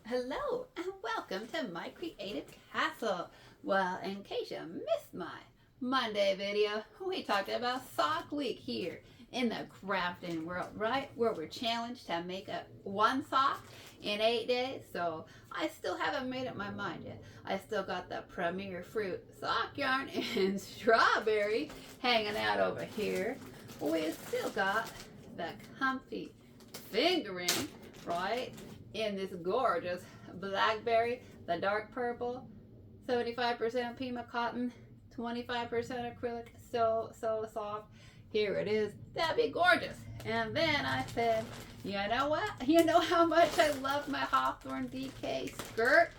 Hello and welcome to my creative castle. Well, in case you missed my Monday video, we talked about sock week here in the crafting world, right? Where we're challenged to make one sock in 8 days. So I still haven't made up my mind yet. I still got the Premier Fruit sock yarn and strawberry hanging out over here. We still got the comfy fingering, right? In this gorgeous blackberry, the dark purple, 75% Pima cotton, 25% acrylic, so soft. Here it is. That'd be gorgeous. And then I said, you know what? You know how much I love my Hawthorne DK skirt?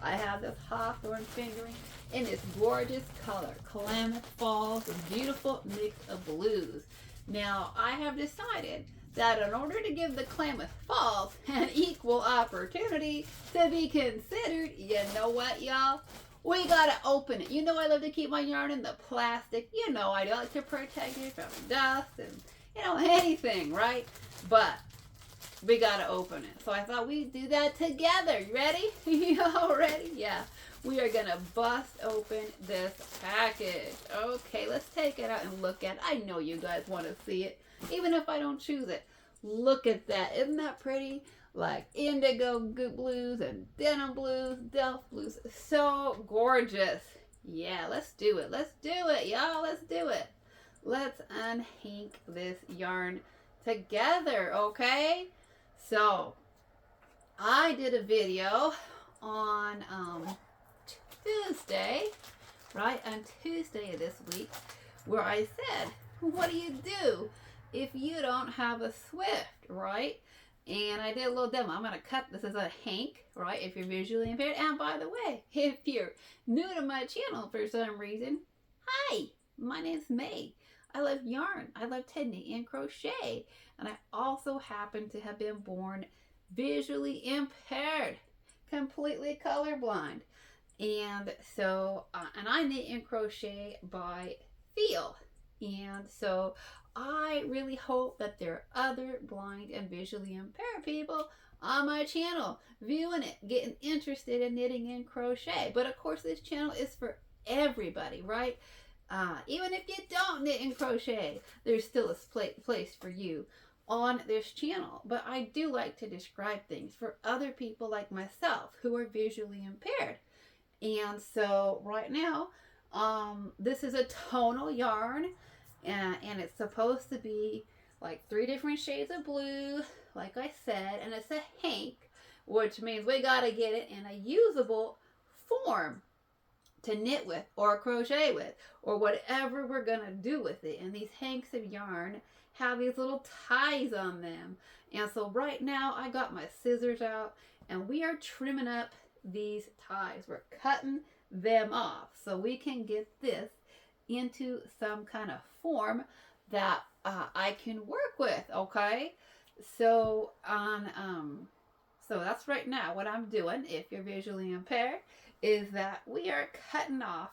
I have this Hawthorne fingering in this gorgeous color, Klamath Falls, a beautiful mix of blues. Now, I have decided that in order to give the Klamath Falls an equal opportunity to be considered, you know what, y'all? We gotta open it. You know I love to keep my yarn in the plastic. You know I like to protect it from dust and, anything, right? But we gotta open it. So I thought we'd do that together. You ready? Y'all ready? Yeah. We are gonna bust open this package. Okay, let's take it out and look at it. I know you guys want to see it, even if I don't choose it. Look at that. Isn't that pretty? Like indigo blues and denim blues, delft blues. So gorgeous. Yeah, let's do it. Let's do it, y'all. Let's do it. Let's unhank this yarn together, okay? So, I did a video on Tuesday, right? On Tuesday of this week, where I said, what do you do if you don't have a Swift, right? And I did a little demo. I'm going to cut this as a hank, right? If you're visually impaired. And by the way, if you're new to my channel for some reason, hi, my name's May. I love yarn. I love to knit and crochet. And I also happen to have been born visually impaired, completely colorblind. And so, and I knit and crochet by feel. And so I really hope that there are other blind and visually impaired people on my channel viewing it, getting interested in knitting and crochet. But of course, this channel is for everybody, right? Even if you don't knit and crochet, there's still a place for you on this channel. But I do like to describe things for other people like myself who are visually impaired. And so right now, this is a tonal yarn, and it's supposed to be like 3 different shades of blue, like I said, and it's a hank, which means we gotta get it in a usable form to knit with or crochet with or whatever we're gonna do with it. And these hanks of yarn have these little ties on them. And so right now I got my scissors out and we are trimming up these ties. We're cutting them off so we can get this into some kind of form that I can work with, okay? So so that's right now what I'm doing, if you're visually impaired, is that we are cutting off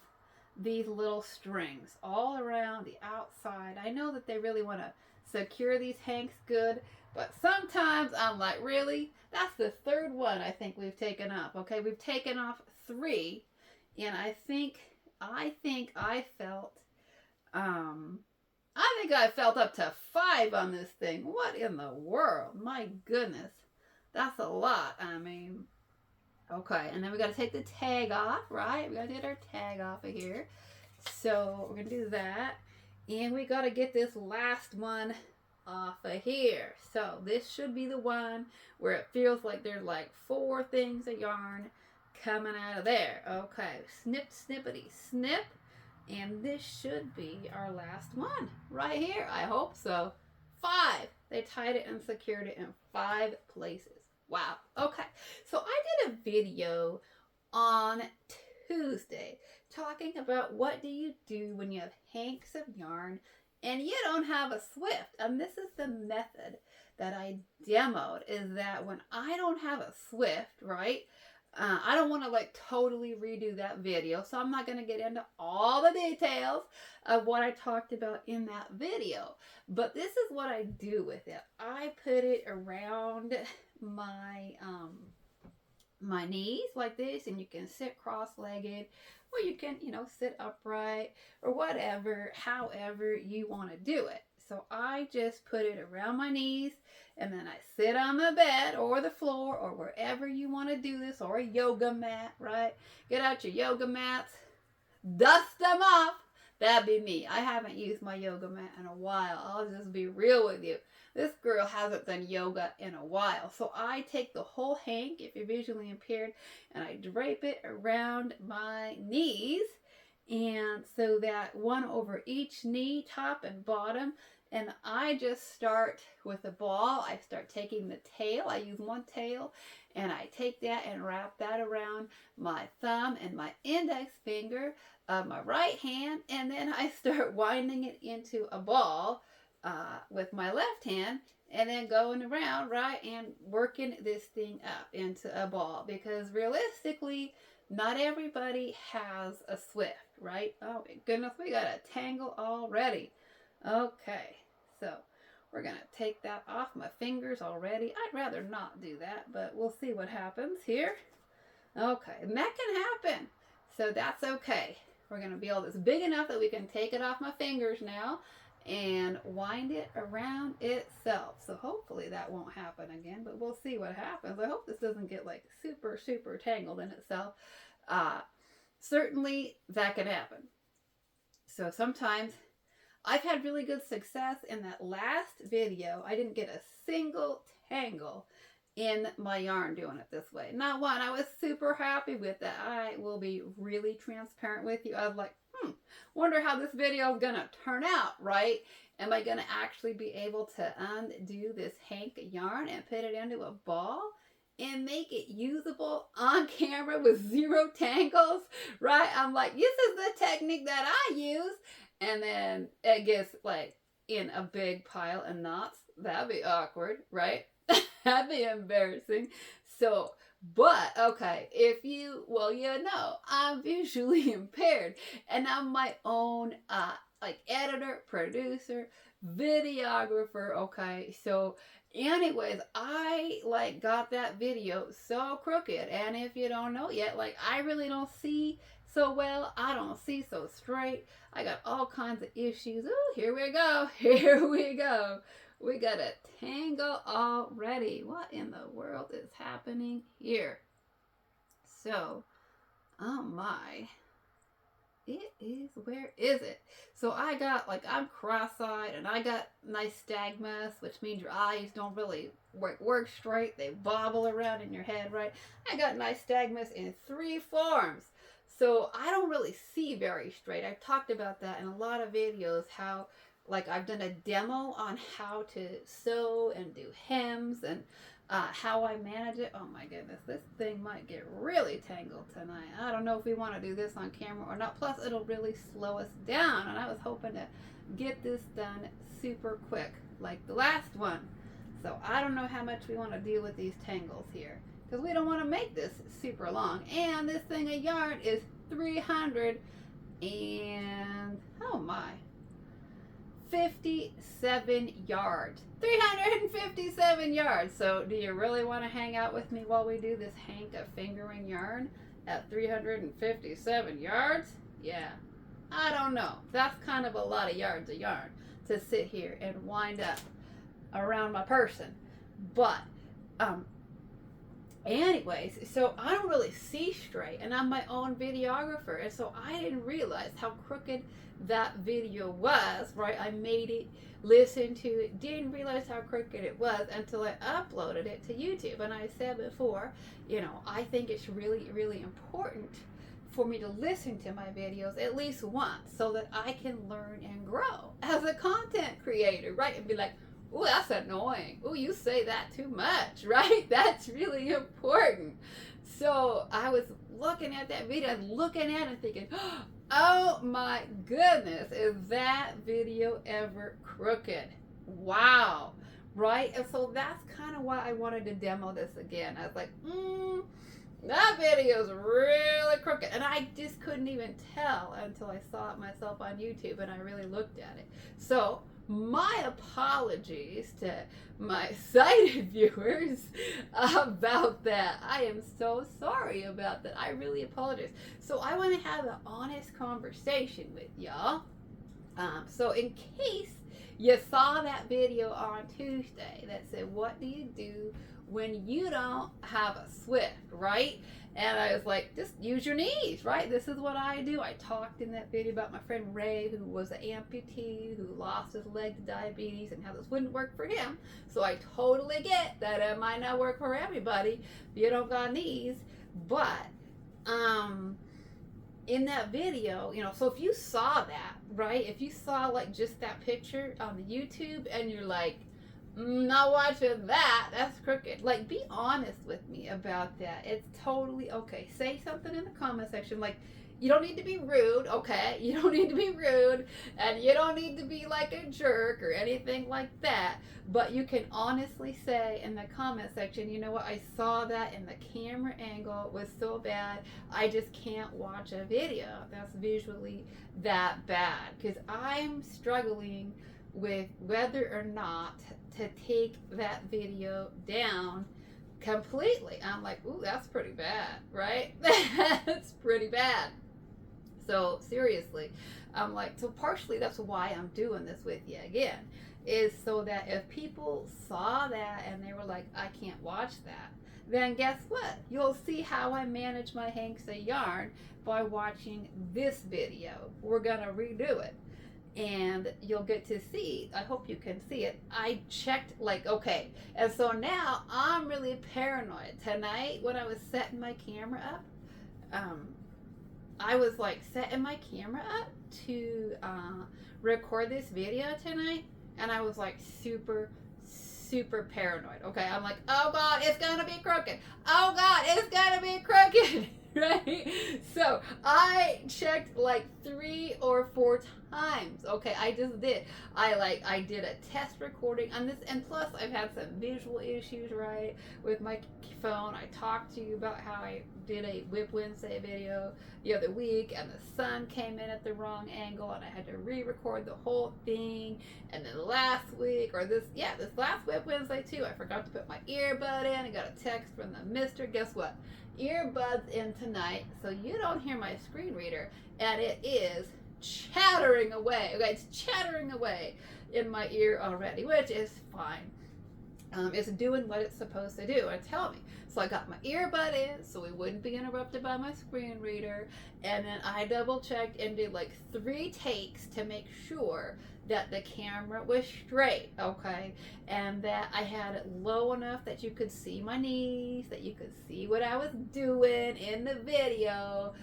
these little strings all around the outside. I know that they really want to secure these hanks good, but sometimes I'm like, really? That's the 3rd one I think we've taken off. Okay, we've taken off 3, and I think I felt up to 5 on this thing. What in the world? My goodness, that's a lot. I mean, okay, and then we got to take the tag off, right? We got to get our tag off of here. So we're gonna do that, and we got to get this last one off of here. So this should be the one where it feels like there's like 4 things of yarn coming out of there. Okay, snip, snippity, snip. And this should be our last one right here. I hope so. 5. They tied it and secured it in 5 places. Wow. Okay. So I did a video on Tuesday talking about what do you do when you have hanks of yarn and you don't have a Swift. And this is the method that I demoed, is that when I don't have a Swift, right? I don't want to like totally redo that video, so I'm not going to get into all the details of what I talked about in that video. But this is what I do with it. I put it around my my knees like this, and you can sit cross-legged, or you can, sit upright, or whatever, however you want to do it. So I just put it around my knees, and then I sit on the bed or the floor or wherever you want to do this, or a yoga mat, right? Get out your yoga mats, dust them off. That'd be me. I haven't used my yoga mat in a while. I'll just be real with you. This girl hasn't done yoga in a while. So I take the whole hank, if you're visually impaired, and I drape it around my knees. And so that one over each knee, top and bottom. And I just start with a ball. I start taking the tail. I use one tail. And I take that and wrap that around my thumb and my index finger of my right hand. And then I start winding it into a ball with my left hand, and then going around, right, and working this thing up into a ball, because realistically, not everybody has a Swift, right? Oh my goodness, we got a tangle already. Okay, so we're going to take that off my fingers already. I'd rather not do that, but we'll see what happens here. Okay, and that can happen, so that's okay. We're going to build this big enough that we can take it off my fingers now and wind it around itself. So hopefully that won't happen again, but we'll see what happens. I hope this doesn't get like super, super tangled in itself. Certainly that can happen. So sometimes I've had really good success in that last video. I didn't get a single tangle in my yarn doing it this way. Not one. I was super happy with that. I will be really transparent with you. I was like, wonder how this video is going to turn out, right? Am I going to actually be able to undo this hank yarn and put it into a ball and make it usable on camera with zero tangles, right? I'm like, this is the technique that I use. And then it gets like in a big pile of knots. That'd be awkward, right? That'd be embarrassing. So, but okay, I'm visually impaired, and I'm my own like editor, producer, videographer. Okay, so anyways, I like got that video so crooked, and if you don't know yet, like I really don't see so well. I don't see so straight. I got all kinds of issues. Oh, here we go. Here we go. We got a tangle already. What in the world is happening here? So, oh my. Where is it? So I got, like, I'm cross-eyed, and I got nystagmus, which means your eyes don't really work straight. They bobble around in your head, right? I got nystagmus in 3 forms. So I don't really see very straight. I've talked about that in a lot of videos, how like I've done a demo on how to sew and do hems and how I manage it. Oh my goodness, this thing might get really tangled tonight. I don't know if we want to do this on camera or not. Plus, it'll really slow us down. And I was hoping to get this done super quick, like the last one. So I don't know how much we want to deal with these tangles here, because we don't want to make this super long. And this thing of yarn is 300 and, oh my, 57 yards. 357 yards. So do you really want to hang out with me while we do this hank of fingering yarn at 357 yards? Yeah. I don't know. That's kind of a lot of yards of yarn to sit here and wind up around my person. But anyways, so I don't really see straight, and I'm my own videographer, and so I didn't realize how crooked that video was, right? I made it, listened to it, didn't realize how crooked it was until I uploaded it to YouTube. And I said before, I think it's really, really important for me to listen to my videos at least once so that I can learn and grow as a content creator, right? And be like, oh, that's annoying. Oh, you say that too much, right? That's really important. So I was looking at that video, looking at it and thinking, oh my goodness, is that video ever crooked? Wow, right? And so that's kind of why I wanted to demo this again. I was like, that video is really crooked. And I just couldn't even tell until I saw it myself on YouTube and I really looked at it. So my apologies to my sighted viewers about that. I am so sorry about that. I really apologize. So I want to have an honest conversation with y'all. So in case you saw that video on Tuesday that said, what do you do when you don't have a Swift, right? And I was like, just use your knees, right? This is what I do. I talked in that video about my friend Ray, who was an amputee, who lost his leg to diabetes, and how this wouldn't work for him. So I totally get that it might not work for everybody if you don't got knees. But in that video, so if you saw that, right? If you saw like just that picture on the YouTube and you're like, not watching that, that's crooked. Like, be honest with me about that. It's totally okay. Say something in the comment section. Like, you don't need to be rude, okay? You don't need to be rude, and you don't need to be like a jerk or anything like that. But you can honestly say in the comment section, you know what, I saw that and the camera angle was so bad, I just can't watch a video that's visually that bad. Because I'm struggling with whether or not to take that video down completely. I'm like, ooh, that's pretty bad, right? That's pretty bad. So seriously, I'm like, so partially that's why I'm doing this with you again, is so that if people saw that and they were like, I can't watch that, then guess what? You'll see how I manage my hanks of yarn by watching this video. We're gonna redo it. And you'll get to see, I hope you can see it. I checked, like, okay. And so now I'm really paranoid. Tonight, when I was setting my camera up, I was like setting my camera up to record this video tonight. And I was like super paranoid. Okay, I'm like, oh God, it's gonna be crooked. Oh God, it's gonna be crooked. Right? So I checked like 3 or 4 times. Okay, I just did. I did a test recording on this, and plus I've had some visual issues, right, with my phone. I talked to you about how I did a Whip Wednesday video the other week, and the sun came in at the wrong angle, and I had to re-record the whole thing. And then last week, or this last Whip Wednesday too, I forgot to put my earbud in. I got a text from the mister. Guess what? Earbuds in tonight, so you don't hear my screen reader, and it is chattering away. Okay, it's chattering away in my ear already, which is fine. It's doing what it's supposed to do and tell me. So I got my earbud in so we wouldn't be interrupted by my screen reader, and then I double checked and did like 3 takes to make sure that the camera was straight, okay, and that I had it low enough that you could see my knees, that you could see what I was doing in the video,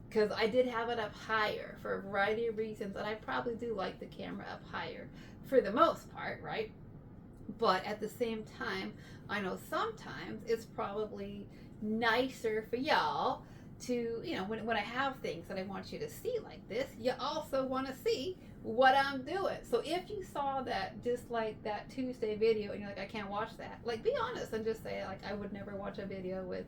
because I did have it up higher for a variety of reasons, and I probably do like the camera up higher for the most part, right? But at the same time, I know sometimes it's probably nicer for y'all to, when I have things that I want you to see like this, you also want to see what I'm doing. So if you saw that, just like that Tuesday video, and you're like, I can't watch that, like, be honest and just say, like, I would never watch a video with,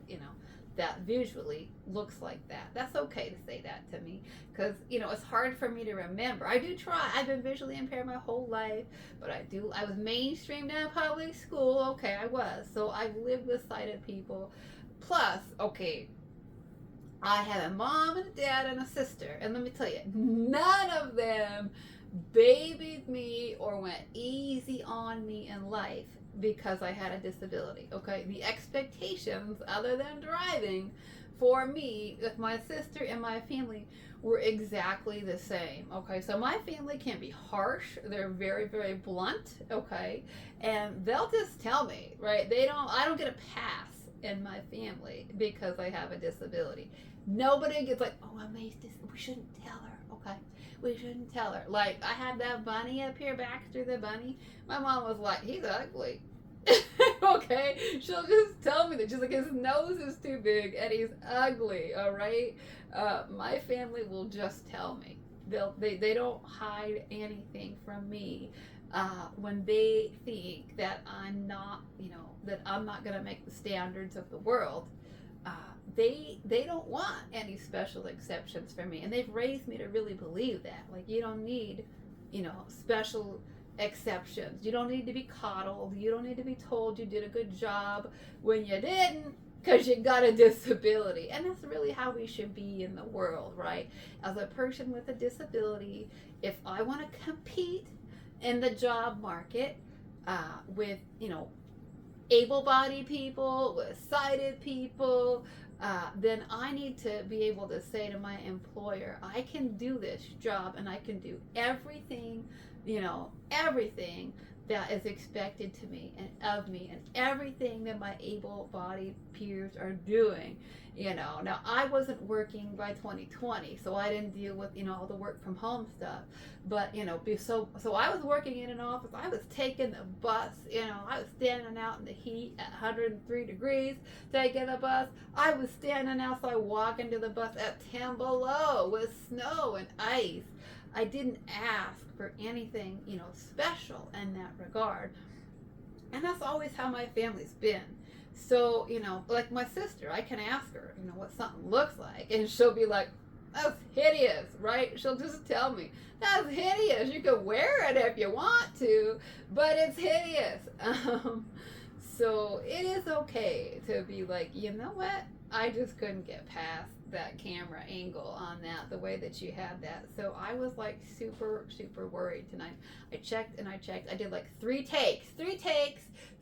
that visually looks like that. That's okay to say that to me, because it's hard for me to remember. I do try. I've been visually impaired my whole life, but I was mainstreamed in public school. Okay, I was. So I've lived with sighted people. Plus, okay, I had a mom and a dad and a sister, and let me tell you, none of them babied me or went easy on me in life because I had a disability. Okay, the expectations, other than driving, for me with my sister and my family were exactly the same. Okay, so my family can be harsh. They're very, very blunt. Okay, and they'll just tell me, right? I don't get a pass in my family because I have a disability. Nobody gets like, oh, amazing, we shouldn't tell her. Okay, we shouldn't tell her. Like, I had that bunny up here, Baxter the bunny. My mom was like, he's ugly. Okay, she'll just tell me that. She's like, his nose is too big and he's ugly. All right, my family will just tell me. They don't hide anything from me when they think that I'm not, that I'm not gonna make the standards of the world. They don't want any special exceptions for me, and they've raised me to really believe that. Like, you don't need special exceptions. You don't need to be coddled. You don't need to be told you did a good job when you didn't, because you got a disability. And that's really how we should be in the world, right? As a person with a disability, if I want to compete in the job market with, able-bodied people, with sighted people, then I need to be able to say to my employer, I can do this job and I can do everything, everything that is expected to me and of me, and everything that my able-bodied peers are doing. Now I wasn't working by 2020, so I didn't deal with all the work from home stuff. But so I was working in an office. I was taking the bus. I was standing out in the heat at 103 degrees taking the bus. I was standing outside walking to the bus at 10 below with snow and ice. I didn't ask for anything, special in that regard. And that's always how my family's been. So, like my sister, I can ask her, what something looks like, and she'll be like, that's hideous, right? She'll just tell me, that's hideous. You can wear it if you want to, but it's hideous. So it is okay to be like, you know what? I just couldn't get past that camera angle on that, the way that you had that. So I was like super, super worried tonight. I checked and I checked. I did like three takes,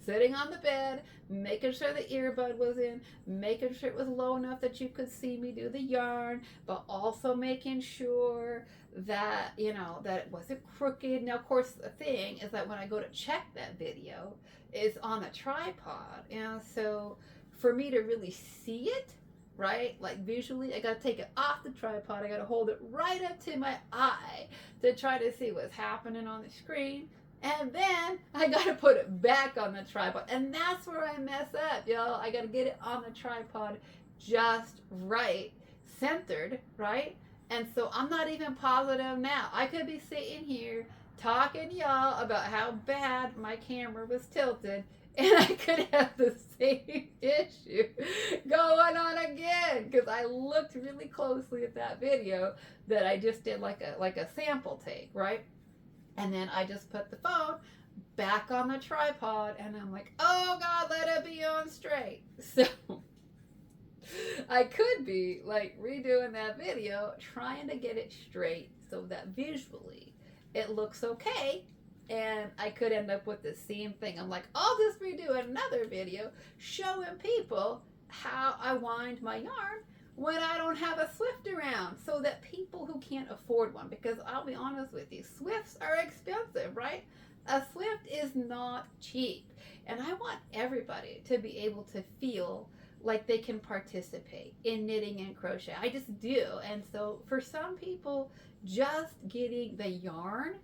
sitting on the bed, making sure the earbud was in, making sure it was low enough that you could see me do the yarn, but also making sure that, that it wasn't crooked. Now, of course, the thing is that when I go to check that video, it's on a tripod. And so for me to really see it, right, like visually, I gotta take it off the tripod. I gotta hold it right up to my eye to try to see what's happening on the screen. And then I gotta put it back on the tripod. And that's where I mess up, y'all. I gotta get it on the tripod just right, centered, right? And so I'm not even positive now. I could be sitting here talking to y'all about how bad my camera was tilted, and I could have the same issue going on again, because I looked really closely at that video that I just did like a sample take, right? And then I just put the phone back on the tripod, and I'm like, oh God, let it be on straight. So I could be like redoing that video, trying to get it straight so that visually it looks okay. And I could end up with the same thing. I'm like, I'll just redo another video showing people how I wind my yarn when I don't have a Swift around, so that people who can't afford one, because I'll be honest with you, Swifts are expensive, right? A Swift is not cheap. And I want everybody to be able to feel like they can participate in knitting and crochet. I just do. And so for some people, just getting the yarn,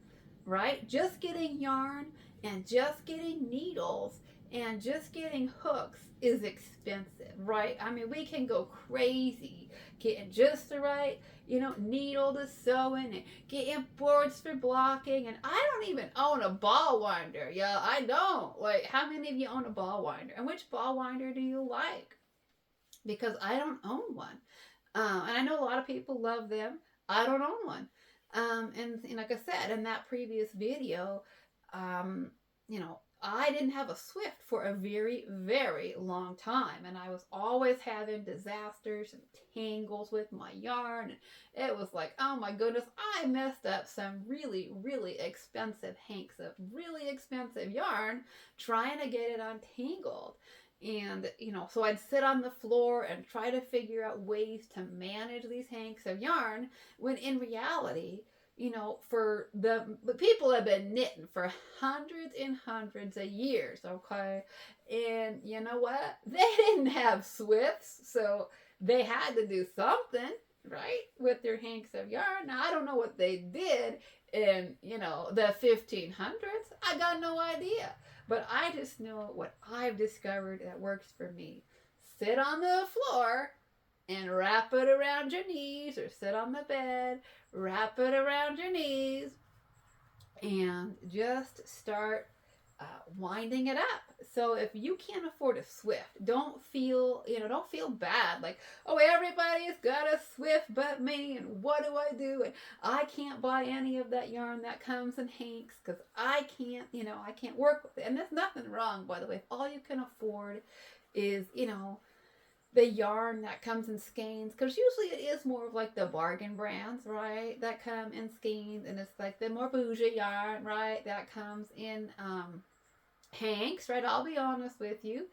right? Just getting yarn and just getting needles and just getting hooks is expensive, right? I mean, we can go crazy getting just the right, needle to sew in, and getting boards for blocking. And I don't even own a ball winder. Yeah, I don't. Like, how many of you own a ball winder? And which ball winder do you like? Because I don't own one. And I know a lot of people love them. I don't own one. And like I said, in that previous video, I didn't have a Swift for a very, very long time. And I was always having disasters and tangles with my yarn. And it was like, oh my goodness, I messed up some really, really expensive hanks of really expensive yarn trying to get it untangled. And, so I'd sit on the floor and try to figure out ways to manage these hanks of yarn, when in reality, for the people have been knitting for hundreds and hundreds of years, okay? And you know what? They didn't have Swifts, so they had to do something, right, with their hanks of yarn. Now, I don't know what they did in, the 1500s. I got no idea. But I just know what I've discovered that works for me. Sit on the floor and wrap it around your knees, or sit on the bed, wrap it around your knees, and just start winding it up. So if you can't afford a Swift, don't feel, don't feel bad. Like, oh, everybody's got a Swift but me, and what do I do? And I can't buy any of that yarn that comes in hanks because I can't, I can't work with it. And there's nothing wrong, by the way. If all you can afford is, the yarn that comes in skeins, because usually it is more of like the bargain brands, right, that come in skeins, and it's like the more bougie yarn, right, that comes in hanks, right? I'll be honest with you.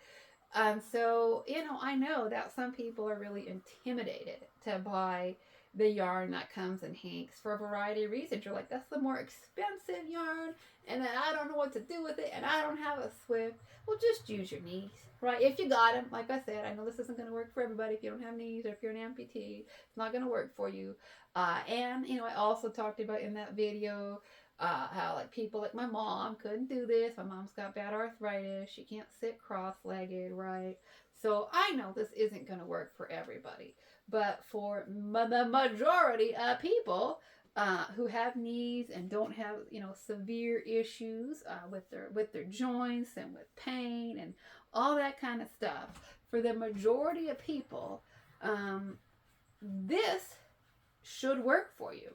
So, I know that some people are really intimidated to buy the yarn that comes in hanks for a variety of reasons. You're like, that's the more expensive yarn, and then I don't know what to do with it, and I don't have a Swift. Well, just use your knees, right? If you got them, like I said, I know this isn't going to work for everybody. If you don't have knees or if you're an amputee, it's not going to work for you. And, I also talked about in that video how like people like my mom couldn't do this. My mom's got bad arthritis. She can't sit cross-legged, right? So I know this isn't going to work for everybody. But for the majority of people who have knees and don't have, severe issues with their joints and with pain and all that kind of stuff, for the majority of people, this should work for you.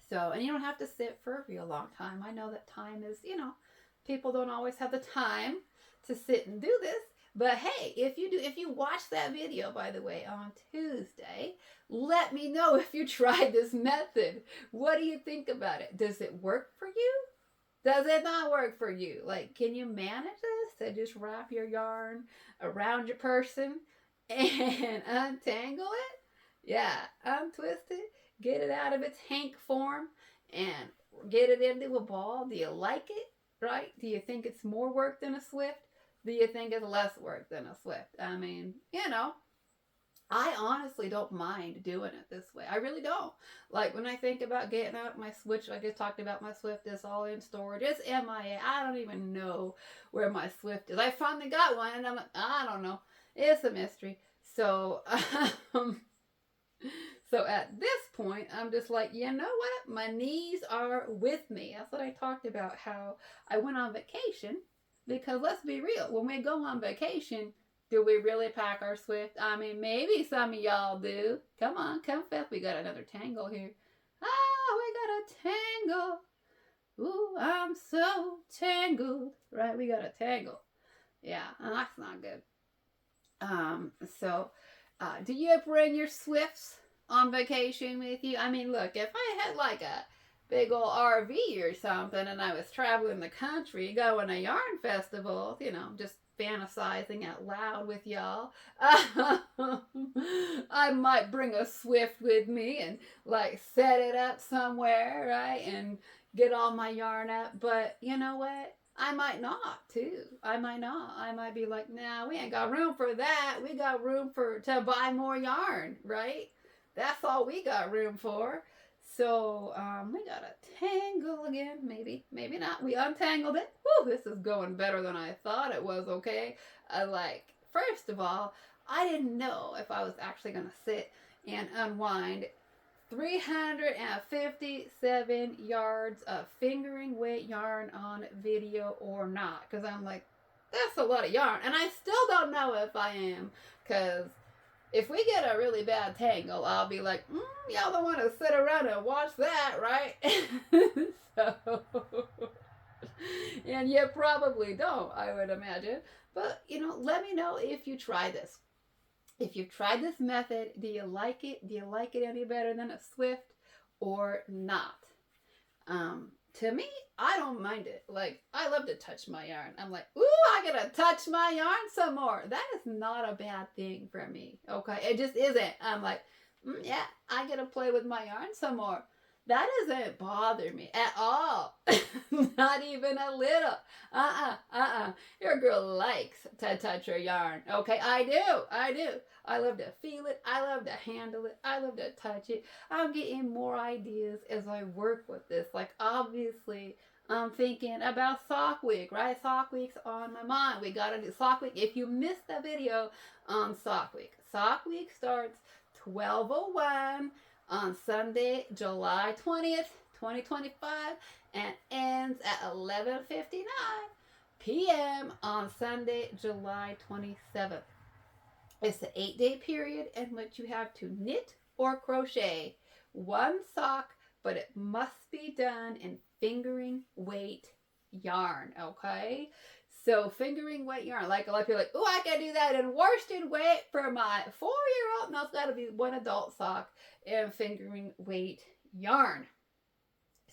So, and you don't have to sit for a real long time. I know that time is, people don't always have the time to sit and do this. But hey, if you watch that video, by the way, on Tuesday, let me know if you tried this method. What do you think about it? Does it work for you? Does it not work for you? Like, can you manage this to just wrap your yarn around your person and untangle it? Yeah, untwist it, get it out of its hank form, and get it into a ball. Do you like it? Right? Do you think it's more work than a Swift? Do you think it's less work than a Swift? I mean, I honestly don't mind doing it this way. I really don't. Like, when I think about getting out my Switch, I just talked about my Swift is all in storage. It's MIA. I don't even know where my Swift is. I finally got one, and I'm like, I don't know. It's a mystery. So, so at this point, I'm just like, you know what? My knees are with me. That's what I talked about, how I went on vacation. Because let's be real, when we go on vacation, do we really pack our Swift? I mean, maybe some of y'all do. Come on, confess. We got another tangle here. We got a tangle. Ooh, I'm so tangled. Right, we got a tangle. Yeah, that's not good. So, do you bring your Swifts on vacation with you? I mean, look, if I had like a big old RV or something and I was traveling the country, going to a yarn festival, just fantasizing out loud with y'all, I might bring a Swift with me and like set it up somewhere, right, and get all my yarn up. But you know what? I might not too. I might not. I might be like, nah, we ain't got room for that. We got room to buy more yarn, right? That's all we got room for. So, we got a tangle again, maybe not. We untangled it. Whew, this is going better than I thought it was, okay? First of all, I didn't know if I was actually going to sit and unwind 357 yards of fingering weight yarn on video or not. Because I'm like, that's a lot of yarn. And I still don't know if I am, because if we get a really bad tangle, I'll be like, y'all don't want to sit around and watch that, right? So, and you probably don't, I would imagine. But, let me know if you try this. If you've tried this method, do you like it? Do you like it any better than a Swift or not? To me, I don't mind it. Like, I love to touch my yarn. I'm like, ooh, I gotta touch my yarn some more. That is not a bad thing for me. Okay, it just isn't. I'm like, yeah, I gotta play with my yarn some more. That doesn't bother me at all. Not even a little. Your girl likes to touch her yarn. Okay, I do. I love to feel it. I love to handle it. I love to touch it. I'm getting more ideas as I work with this. Like, obviously, I'm thinking about Sock Week, right? Sock Week's on my mind. We gotta do Sock Week. If you missed the video on Sock Week starts 12:01 on Sunday, July 20th, 2025, and ends at 11:59 p.m. on Sunday, July 27th. It's the 8-day period in which you have to knit or crochet one sock, but it must be done in fingering weight yarn, okay? So fingering weight yarn, like a lot of people are like, oh, I can do that in worsted weight for my 4-year-old. No, it's got to be one adult sock in fingering weight yarn.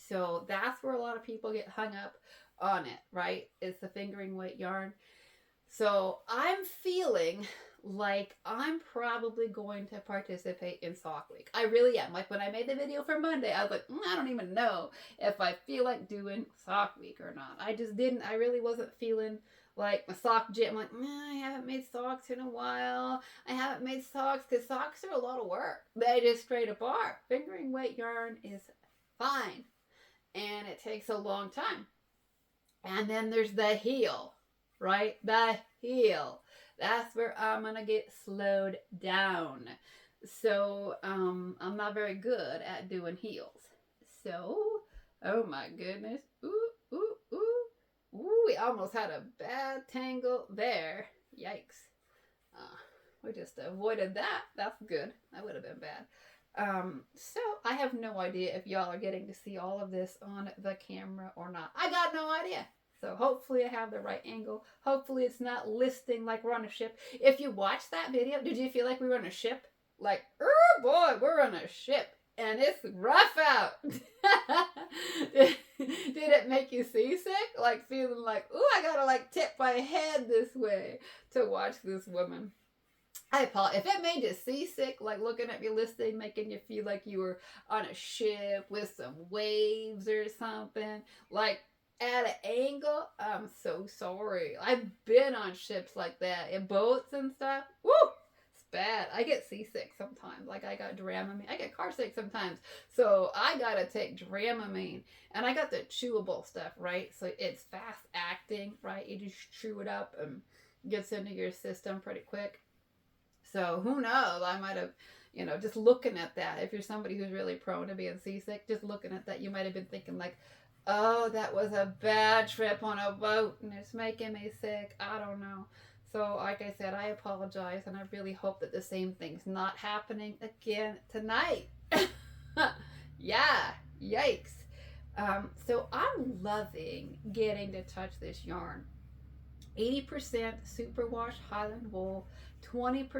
So that's where a lot of people get hung up on it, right? It's the fingering weight yarn. So I'm feeling like I'm probably going to participate in Sock Week. I really am. Like when I made the video for Monday, I was like, I don't even know if I feel like doing Sock Week or not. I just didn't. I really wasn't feeling like my sock gym. I'm like, I haven't made socks in a while. I haven't made socks because socks are a lot of work. They just straight up are. Fingering weight yarn is fine. And it takes a long time. And then there's the heel, right? The heel. That's where I'm going to get slowed down. So I'm not very good at doing heels. So, oh my goodness. Ooh, ooh, ooh. Ooh, we almost had a bad tangle there. Yikes. We just avoided that. That's good. That would have been bad. So I have no idea if y'all are getting to see all of this on the camera or not. I got no idea. So hopefully I have the right angle. Hopefully it's not listing like we're on a ship. If you watched that video, did you feel like we were on a ship? Like, oh boy, we're on a ship and it's rough out. Did it make you seasick? Like feeling like, ooh, I gotta like tip my head this way to watch this woman. I apologize. If it made you seasick, like looking at me listing, making you feel like you were on a ship with some waves or something, like at an angle, I'm so sorry. I've been on ships like that, in boats and stuff. Woo! It's bad. I get seasick sometimes. Like I got Dramamine. I get car sick sometimes. So I gotta take Dramamine. And I got the chewable stuff, right? So it's fast acting, right? You just chew it up and gets into your system pretty quick. So who knows? I might have, just looking at that, if you're somebody who's really prone to being seasick, just looking at that, you might have been thinking like, oh, that was a bad trip on a boat and it's making me sick. I don't know. So like I said, I apologize and I really hope that the same thing's not happening again tonight. Yeah, yikes. So I'm loving getting to touch this yarn. 80% superwash Highland wool, 20%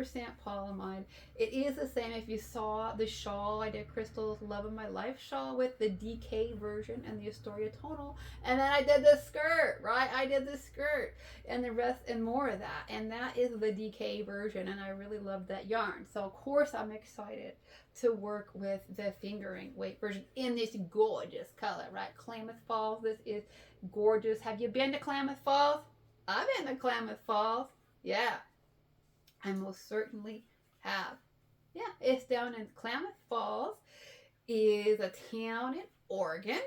polyamide. It is the same if you saw the shawl. I did Crystal's Love of My Life shawl with the DK version and the Astoria tonal. And then I did the skirt, right? I did the skirt and the rest and more of that. And that is the DK version. And I really love that yarn. So of course I'm excited to work with the fingering weight version in this gorgeous color, right? Klamath Falls. This is gorgeous. Have you been to Klamath Falls? I've been to Klamath Falls. Yeah, I most certainly have. Yeah, it's down in Klamath Falls. Is a town in Oregon,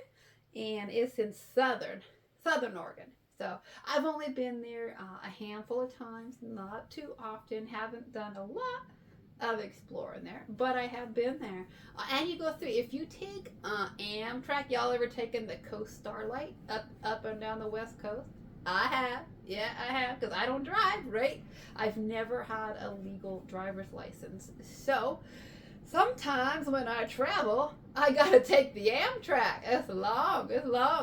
and it's in southern Oregon. So I've only been there a handful of times, not too often. Haven't done a lot of exploring there, but I have been there. And you go through. If you take Amtrak, y'all ever taken the Coast Starlight up and down the West Coast? I have. Yeah, I have, because I don't drive, right? I've never had a legal driver's license. So sometimes when I travel, I gotta take the Amtrak. It's long,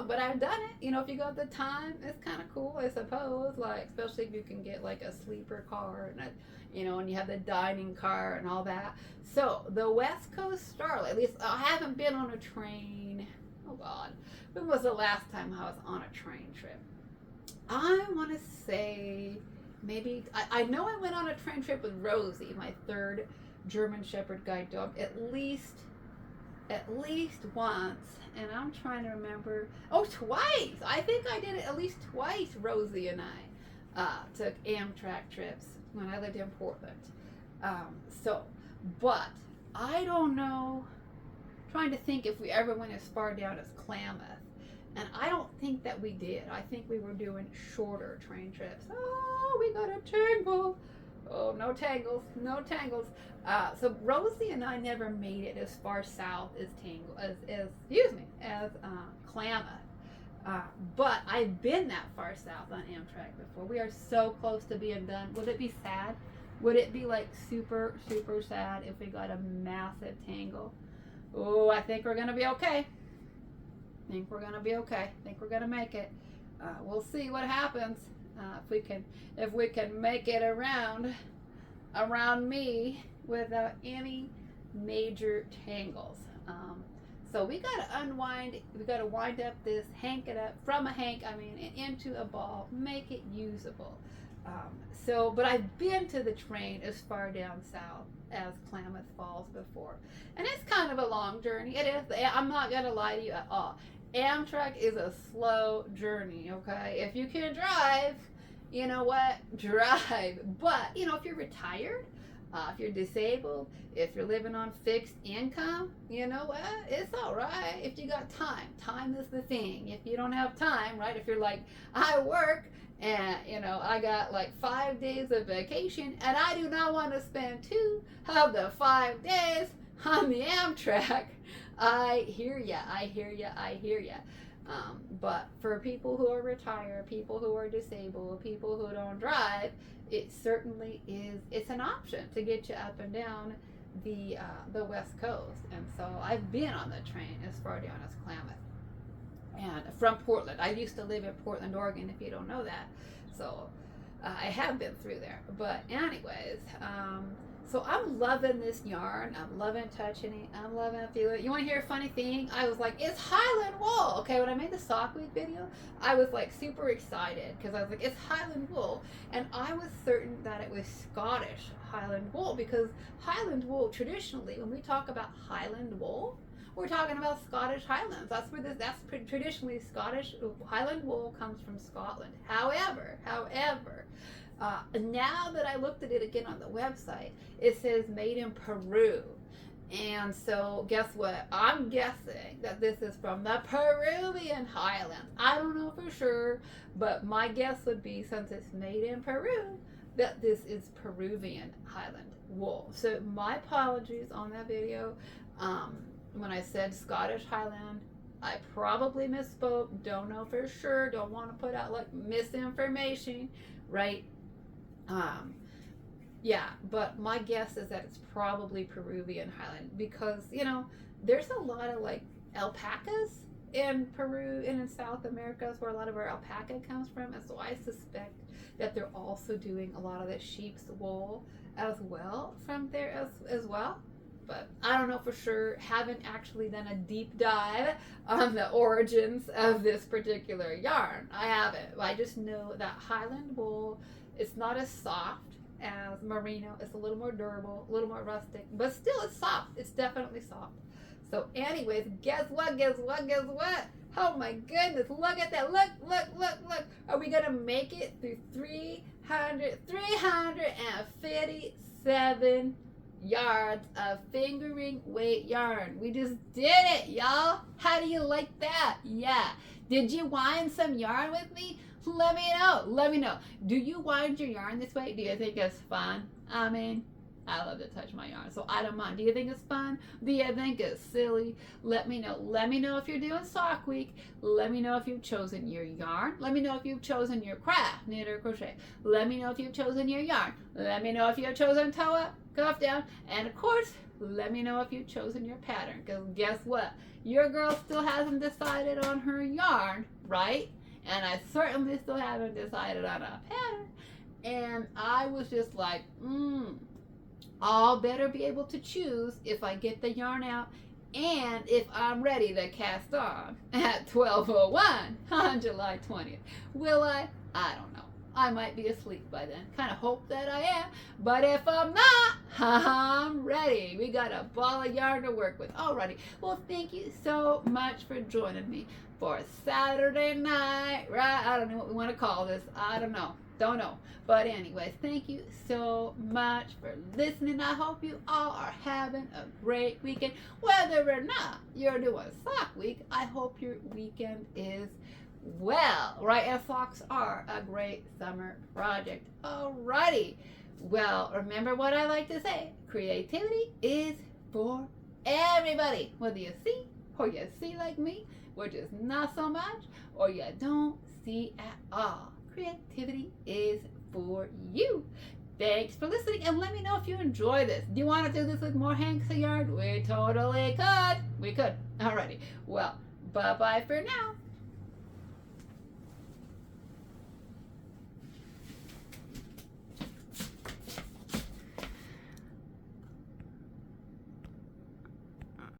but I've done it. If you go at the time, it's kind of cool, I suppose. Like, especially if you can get like a sleeper car and and you have the dining car and all that. So the West Coast Starlight, at least I haven't been on a train. Oh God, when was the last time I was on a train trip? I want to say maybe, I know I went on a train trip with Rosie, my third German Shepherd guide dog, at least once, and I'm trying to remember, twice. I think I did it at least twice, Rosie and I took Amtrak trips when I lived in Portland. But I don't know, I'm trying to think if we ever went as far down as Klamath. And I don't think that we did. I think we were doing shorter train trips. Oh, we got a tangle. Oh, no tangles. So Rosie and I never made it as far south as Klamath. But I've been that far south on Amtrak before. We are so close to being done. Would it be sad Would it be like super, super sad if we got a massive tangle? Oh, I think we're going to be okay. Think we're going to be okay. Think we're going to make it. We'll see what happens. If we can make it around me without any major tangles. So we got to unwind. We got to wind up this, hank it up from a hank. Into a ball, make it usable. But I've been to the train as far down south as Klamath Falls before, and it's kind of a long journey. It is. I'm not gonna lie to you at all. Amtrak is a slow journey. Okay, if you can drive, you know what, drive. But if you're retired, if you're disabled, if you're living on fixed income, you know what, it's all right if you got time. Time is the thing. If you don't have time, right, if you're like, I work and I got like 5 days of vacation and I do not want to spend 2 of the 5 days on the Amtrak, I hear ya. But for people who are retired, people who are disabled, people who don't drive, it certainly is. It's an option to get you up and down the West Coast. And so I've been on the train as far down as Klamath, and from Portland. I used to live in Portland, Oregon, if you don't know that. So I have been through there. But anyways, so I'm loving this yarn. I'm loving touching it. I'm loving feeling it. You want to hear a funny thing? I was like, it's Highland wool. Okay, when I made the sock week video, I was like super excited because I was like, it's Highland wool. And I was certain that it was Scottish Highland wool, because Highland wool, traditionally, when we talk about Highland wool, we're talking about Scottish Highlands. That's traditionally Scottish. Highland wool comes from Scotland. However, now that I looked at it again on the website, it says made in Peru. And so guess what? I'm guessing that this is from the Peruvian Highlands. I don't know for sure, but my guess would be, since it's made in Peru, that this is Peruvian Highland wool. So my apologies on that video. When I said Scottish Highland, I probably misspoke. Don't know for sure. Don't want to put out like misinformation, right? Yeah, but my guess is that it's probably Peruvian Highland, because there's a lot of like alpacas in Peru and in South America. Is where a lot of our alpaca comes from, and so I suspect that they're also doing a lot of the sheep's wool as well from there as well. But I don't know for sure. Haven't actually done a deep dive on the origins of this particular yarn. I haven't. I just know that Highland wool, it's not as soft as merino. It's a little more durable, a little more rustic, but still it's soft. It's definitely soft. So anyways, guess what? Oh my goodness, look at that. Look. Are we going to make it through 357 yards of fingering weight yarn? We just did it, y'all. How do you like that? Yeah. Did you wind some yarn with me? Let me know. Do you wind your yarn this way? Do you think it's fun? I love to touch my yarn, so I don't mind. Do you think it's fun? Do you think it's silly? Let me know. Let me know if you're doing sock week. Let me know if you've chosen your yarn. Let me know if you've chosen your craft, knit or crochet. Let me know if you've chosen your yarn. Let me know if you've chosen toe up, cuff down, and of course, let me know if you've chosen your pattern, because guess what? Your girl still hasn't decided on her yarn, right? And I certainly still haven't decided on a pattern. And I was just like, I'll better be able to choose if I get the yarn out and if I'm ready to cast on at 12:01 on July 20th. Will I? I don't know. I might be asleep by then. Kind of hope that I am. But if I'm not, I'm ready. We got a ball of yarn to work with already. Well, thank you so much for joining me for Saturday night, right? I don't know what we want to call this. I don't know. But anyways, thank you so much for listening. I hope you all are having a great weekend. Whether or not you're doing sock week, I hope your weekend is well, right? And socks are a great summer project. Alrighty. Well, remember what I like to say. Creativity is for everybody. Whether you see or you see like me, which is not so much, or you don't see at all. Creativity is for you. Thanks for listening, and let me know if you enjoy this. Do you want to do this with more Hanks a yard? We totally could. We could. Alrighty. Well, bye-bye for now.